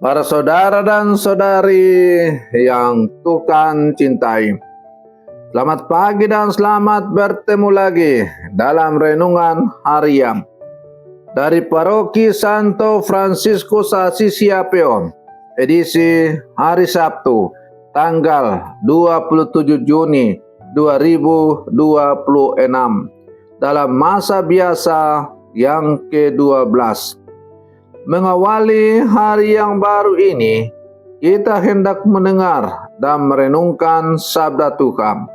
Para saudara dan saudari yang Tuhan cintai, selamat pagi dan selamat bertemu lagi dalam renungan harian dari Paroki Santo Fransiskus Assisi Apeon, edisi hari Sabtu, tanggal 27 Juni 2026, dalam masa biasa yang ke-12. Mengawali hari yang baru ini, kita hendak mendengar dan merenungkan sabda Tuhan.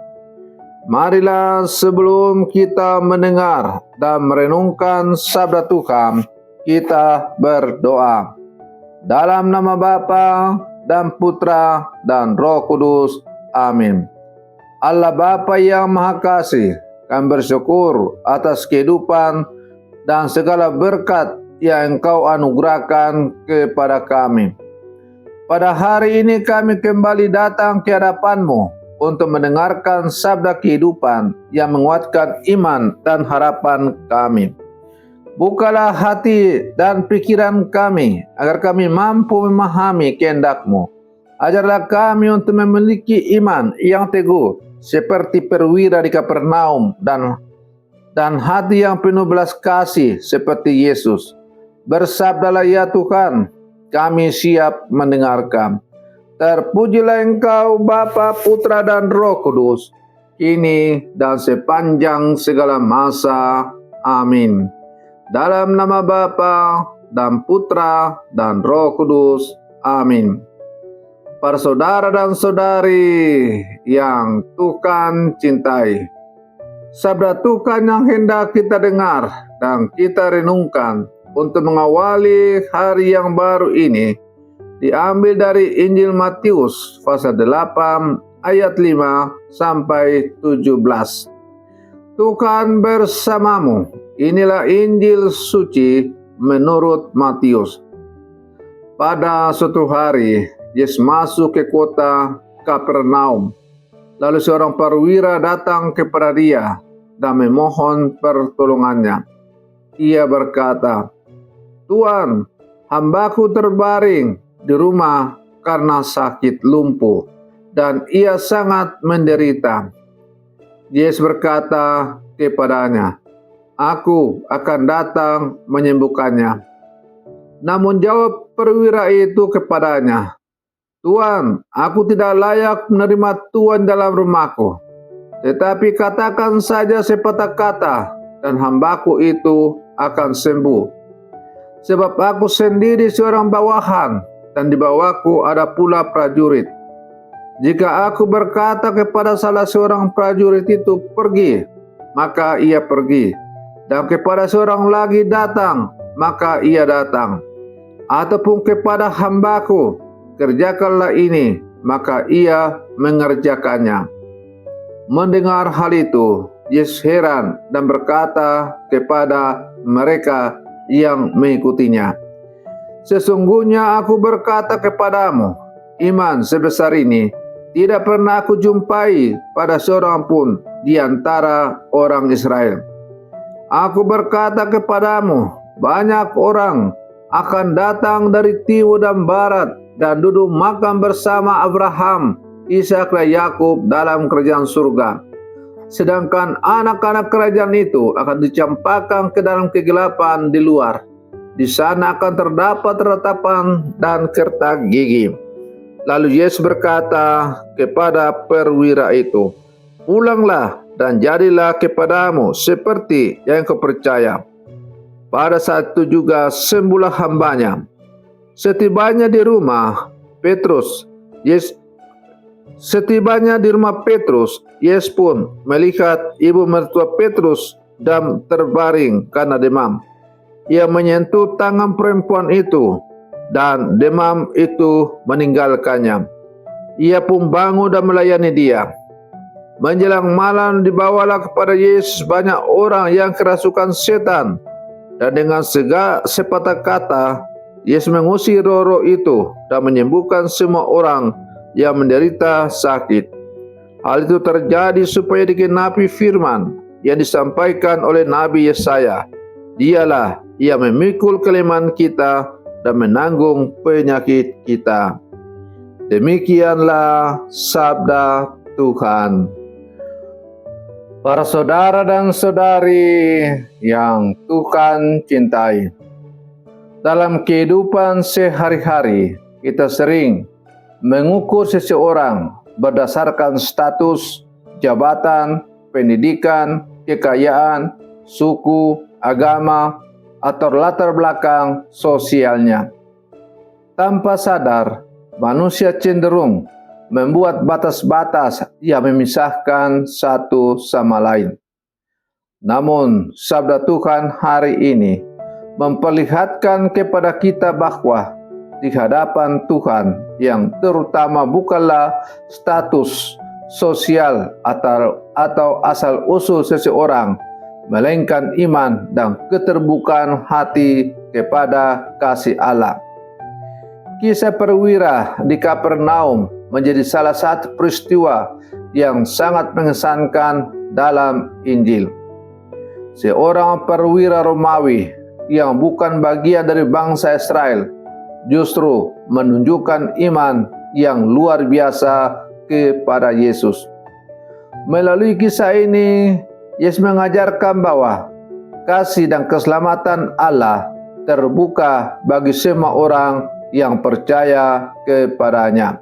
Marilah sebelum kita mendengar dan merenungkan sabda Tuhan, kita berdoa. Dalam nama Bapa dan Putra dan Roh Kudus. Amin. Allah Bapa yang Maha Kasih, kami bersyukur atas kehidupan dan segala berkat yang Engkau anugerahkan kepada kami. Pada hari ini kami kembali datang ke hadapan-Mu untuk mendengarkan sabda kehidupan yang menguatkan iman dan harapan kami. Bukalah hati dan pikiran kami agar kami mampu memahami kehendak-Mu. Ajarlah kami untuk memiliki iman yang teguh seperti perwira di Kapernaum dan hati yang penuh belas kasih seperti Yesus. Bersabdalah ya Tuhan, kami siap mendengarkan. Terpujilah Engkau Bapa, Putra dan Roh Kudus, kini dan sepanjang segala masa. Amin. Dalam nama Bapa dan Putra dan Roh Kudus. Amin. Para saudara dan saudari yang Tuhan cintai, sabda Tuhan yang hendak kita dengar dan kita renungkan untuk mengawali hari yang baru ini diambil dari Injil Matius pasal 8 ayat 5 sampai 17. Tuhan bersamamu. Inilah Injil suci menurut Matius. Pada suatu hari, Yesus masuk ke kota Kapernaum. Lalu seorang perwira datang kepada dia dan memohon pertolongannya. Ia berkata, Tuan, hambaku terbaring di rumah karena sakit lumpuh, dan ia sangat menderita. Yesus berkata kepadanya, Aku akan datang menyembuhkannya. Namun jawab perwira itu kepadanya, Tuan, aku tidak layak menerima Tuan dalam rumahku. Tetapi katakan saja sepatah kata, dan hambaku itu akan sembuh. Sebab aku sendiri seorang bawahan, dan di bawahku ada pula prajurit. Jika aku berkata kepada salah seorang prajurit itu pergi, maka ia pergi. Dan kepada seorang lagi datang, maka ia datang. Ataupun kepada hambaku, kerjakanlah ini, maka ia mengerjakannya. Mendengar hal itu, Yesus heran dan berkata kepada mereka yang mengikutinya, Sesungguhnya aku berkata kepadamu, iman sebesar ini tidak pernah aku jumpai pada seorang pun di antara orang Israel. Aku berkata kepadamu, banyak orang akan datang dari timur dan barat dan duduk makan bersama Abraham, Ishak dan Yakub dalam kerajaan surga. Sedangkan anak-anak kerajaan itu akan dicampakkan ke dalam kegelapan di luar. Di sana akan terdapat ratapan dan kertak gigi. Lalu Yesus berkata kepada perwira itu, Pulanglah dan jadilah kepadamu seperti yang kau percaya. Pada saat itu juga sembuhlah hambanya. Setibanya di rumah Petrus, Yesus pun melihat ibu mertua Petrus dan terbaring karena demam. Ia menyentuh tangan perempuan itu, dan demam itu meninggalkannya. Ia pun bangun dan melayani dia. Menjelang malam dibawalah kepada Yesus banyak orang yang kerasukan setan, dan dengan sepatah kata Yesus mengusir roh-roh itu dan menyembuhkan semua orang yang menderita sakit. Hal itu terjadi supaya digenapi firman yang disampaikan oleh Nabi Yesaya. Dialah ia memikul kelemahan kita dan menanggung penyakit kita. Demikianlah sabda Tuhan. Para saudara dan saudari yang Tuhan cintai, dalam kehidupan sehari-hari kita sering mengukur seseorang berdasarkan status, jabatan, pendidikan, kekayaan, suku, agama, atau latar belakang sosialnya. Tanpa sadar, manusia cenderung membuat batas-batas yang memisahkan satu sama lain. Namun, sabda Tuhan hari ini memperlihatkan kepada kita bahwa di hadapan Tuhan yang terutama bukanlah status sosial atau asal-usul seseorang, melainkan iman dan keterbukaan hati kepada kasih Allah. Kisah perwira di Kapernaum menjadi salah satu peristiwa yang sangat mengesankan dalam Injil. Seorang perwira Romawi yang bukan bagian dari bangsa Israel justru menunjukkan iman yang luar biasa kepada Yesus. Melalui kisah ini, Yesus mengajarkan bahwa kasih dan keselamatan Allah terbuka bagi semua orang yang percaya kepadanya.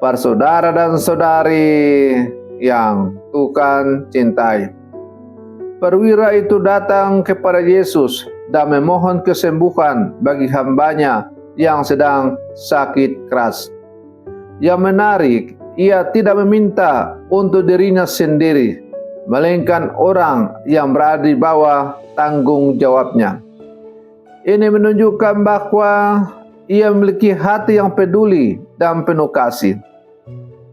Para saudara dan saudari yang Tuhan cintai, perwira itu datang kepada Yesus dan memohon kesembuhan bagi hambanya yang sedang sakit keras. Yang menarik, ia tidak meminta untuk dirinya sendiri, melainkan orang yang berada di bawah tanggung jawabnya. Ini menunjukkan bahwa ia memiliki hati yang peduli dan penuh kasih.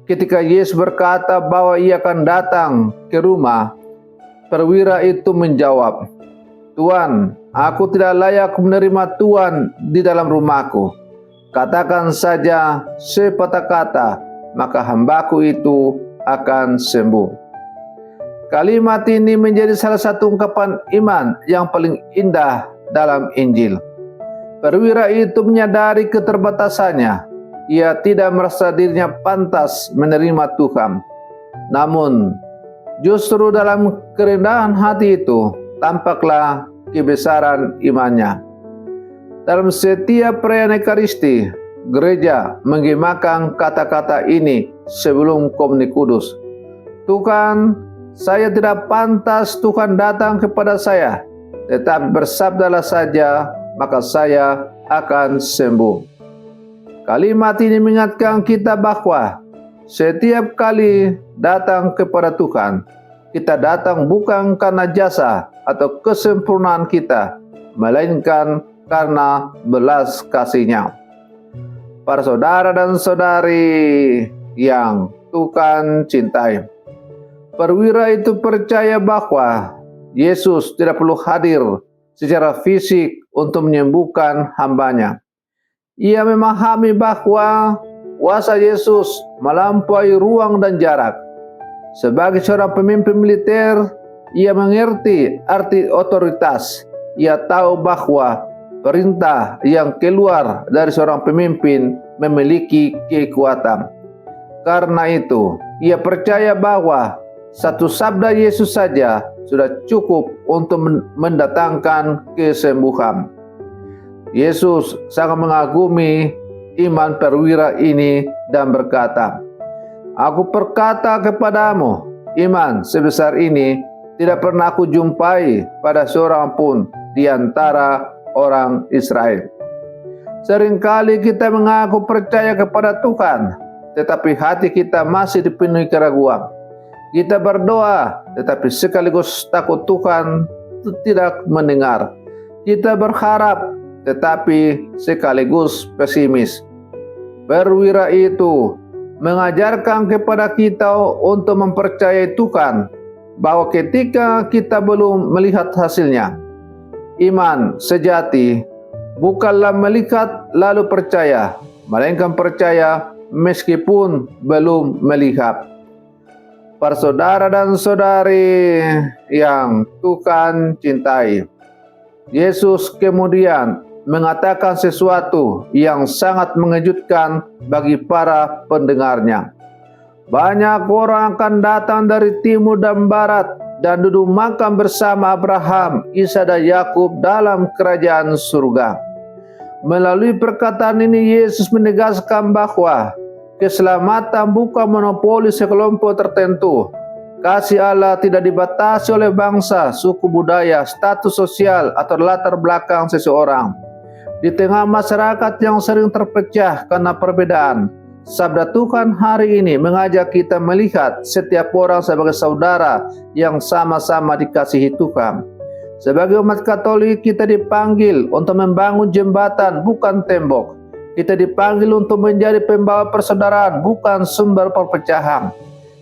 Ketika Yesus berkata bahwa ia akan datang ke rumah, perwira itu menjawab, "Tuan, aku tidak layak menerima Tuan di dalam rumahku. Katakan saja sepatah kata, maka hambaku itu akan sembuh." Kalimat ini menjadi salah satu ungkapan iman yang paling indah dalam Injil. Perwira itu menyadari keterbatasannya. Ia tidak merasa dirinya pantas menerima Tuhan. Namun, justru dalam kerendahan hati itu tampaklah kebesaran imannya. Dalam setiap perayaan Ekaristi, gereja menggemakan kata-kata ini sebelum Komuni Kudus. "Tuhan, saya tidak pantas Tuhan datang kepada saya, tetapi bersabdalah saja, maka saya akan sembuh." Kalimat ini mengingatkan kita bahwa setiap kali datang kepada Tuhan, kita datang bukan karena jasa atau kesempurnaan kita, melainkan karena belas kasih-Nya. Para saudara dan saudari yang Tuhan cintai, perwira itu percaya bahwa Yesus tidak perlu hadir secara fisik untuk menyembuhkan hambanya. Ia memahami bahwa kuasa Yesus melampaui ruang dan jarak. Sebagai seorang pemimpin militer, ia mengerti arti otoritas. Ia tahu bahwa perintah yang keluar dari seorang pemimpin memiliki kekuatan. Karena itu, ia percaya bahwa satu sabda Yesus saja sudah cukup untuk mendatangkan kesembuhan. Yesus sangat mengagumi iman perwira ini dan berkata, "Aku berkata kepadamu, iman sebesar ini tidak pernah aku jumpai pada seorang pun di antara orang Israel." Seringkali kita mengaku percaya kepada Tuhan, tetapi hati kita masih dipenuhi keraguan. Kita berdoa, tetapi sekaligus takut Tuhan tidak mendengar. Kita berharap, tetapi sekaligus pesimis. Perwira itu mengajarkan kepada kita untuk mempercayai Tuhan, bahwa ketika kita belum melihat hasilnya, iman sejati bukanlah melihat lalu percaya, melainkan percaya meskipun belum melihat. Para saudara dan saudari yang Tuhan cintai, Yesus kemudian mengatakan sesuatu yang sangat mengejutkan bagi para pendengarnya. Banyak orang akan datang dari timur dan barat dan duduk makan bersama Abraham, Ishak dan Yakub dalam kerajaan surga. Melalui perkataan ini Yesus menegaskan bahwa keselamatan bukan monopoli sekelompok tertentu. Kasih Allah tidak dibatasi oleh bangsa, suku budaya, status sosial, atau latar belakang seseorang. Di tengah masyarakat yang sering terpecah karena perbedaan, sabda Tuhan hari ini mengajak kita melihat setiap orang sebagai saudara yang sama-sama dikasihi Tuhan. Sebagai umat Katolik, kita dipanggil untuk membangun jembatan, bukan tembok. Kita dipanggil untuk menjadi pembawa persaudaraan, bukan sumber perpecahan.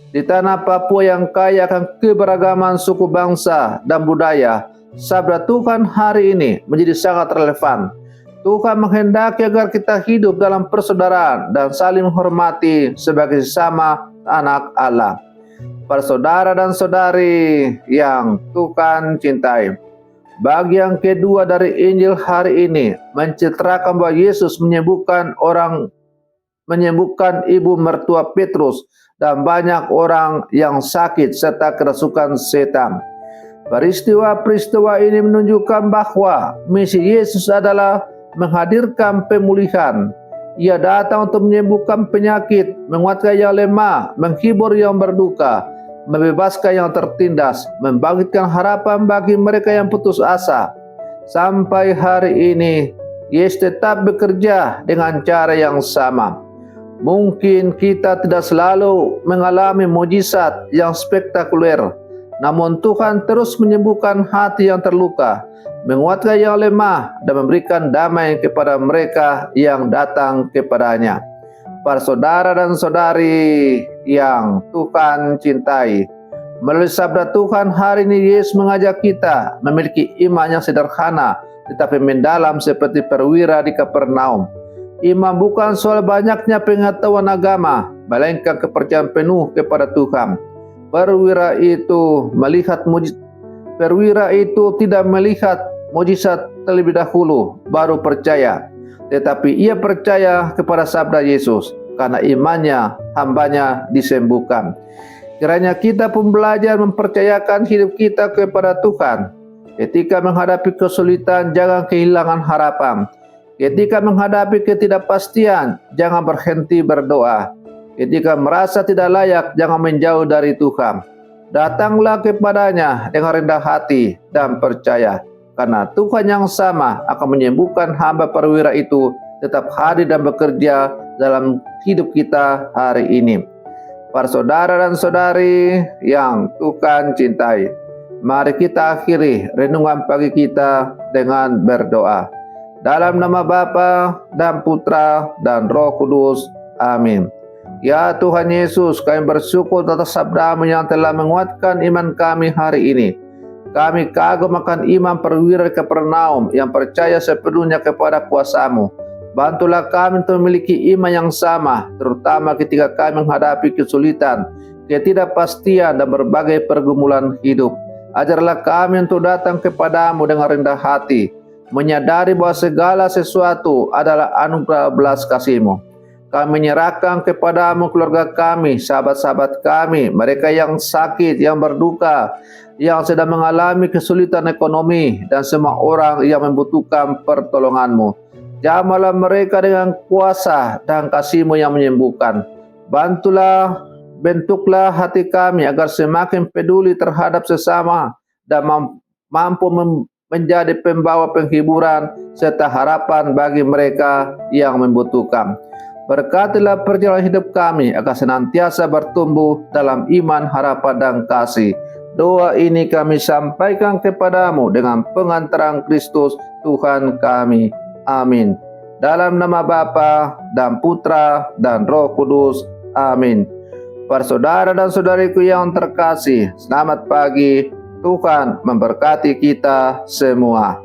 Di tanah Papua yang kaya akan keberagaman suku bangsa dan budaya, sabda Tuhan hari ini menjadi sangat relevan. Tuhan menghendaki agar kita hidup dalam persaudaraan dan saling menghormati sebagai sesama anak Allah. Para saudara dan saudari yang Tuhan cintai, bagian kedua dari Injil hari ini menceritakan bahwa Yesus menyembuhkan ibu mertua Petrus dan banyak orang yang sakit serta kerasukan setan. Peristiwa-peristiwa ini menunjukkan bahwa misi Yesus adalah menghadirkan pemulihan. Ia datang untuk menyembuhkan penyakit, menguatkan yang lemah, menghibur yang berduka, membebaskan yang tertindas, membangkitkan harapan bagi mereka yang putus asa. Sampai hari ini, Yesus tetap bekerja dengan cara yang sama. Mungkin kita tidak selalu mengalami mujizat yang spektakuler, namun Tuhan terus menyembuhkan hati yang terluka, menguatkan yang lemah, dan memberikan damai kepada mereka yang datang kepadanya. Para saudara dan saudari yang Tuhan cintai, melalui sabda Tuhan hari ini Yesus mengajak kita memiliki iman yang sederhana tetapi mendalam seperti perwira di Kapernaum. Iman bukan soal banyaknya pengetahuan agama, melainkan kepercayaan penuh kepada Tuhan. Perwira itu tidak melihat mujizat terlebih dahulu baru percaya, tetapi ia percaya kepada sabda Yesus karena imannya hambanya disembuhkan. Kiranya kita pun belajar mempercayakan hidup kita kepada Tuhan. Ketika menghadapi kesulitan, jangan kehilangan harapan. Ketika menghadapi ketidakpastian, jangan berhenti berdoa. Ketika merasa tidak layak, jangan menjauh dari Tuhan. Datanglah kepadanya dengan rendah hati dan percaya, karena Tuhan yang sama akan menyembuhkan hamba perwira itu tetap hadir dan bekerja dalam hidup kita hari ini. Para saudara dan saudari yang Tuhan cintai, mari kita akhiri renungan pagi kita dengan berdoa. Dalam nama Bapa dan Putra dan Roh Kudus. Amin. Ya Tuhan Yesus, kami bersyukur atas sabda-Mu yang telah menguatkan iman kami hari ini. Kami kagum akan iman perwira Kapernaum yang percaya sepenuhnya kepada kuasa-Mu. Bantulah kami untuk memiliki iman yang sama, terutama ketika kami menghadapi kesulitan, ketidakpastian, dan berbagai pergumulan hidup. Ajarlah kami untuk datang kepada-Mu dengan rendah hati, menyadari bahwa segala sesuatu adalah anugerah belas kasih-Mu. Kami menyerahkan kepada-Mu keluarga kami, sahabat-sahabat kami, mereka yang sakit, yang berduka, yang sedang mengalami kesulitan ekonomi, dan semua orang yang membutuhkan pertolongan-Mu. Jamahlah mereka dengan kuasa dan kasih-Mu yang menyembuhkan. Bentuklah hati kami agar semakin peduli terhadap sesama dan mampu menjadi pembawa penghiburan serta harapan bagi mereka yang membutuhkan. Berkatilah perjalanan hidup kami agar senantiasa bertumbuh dalam iman, harapan, dan kasih. Doa ini kami sampaikan kepada-Mu dengan pengantaran Kristus Tuhan kami. Amin. Dalam nama Bapa dan Putra dan Roh Kudus. Amin. Para saudara dan saudariku yang terkasih, selamat pagi. Tuhan memberkati kita semua.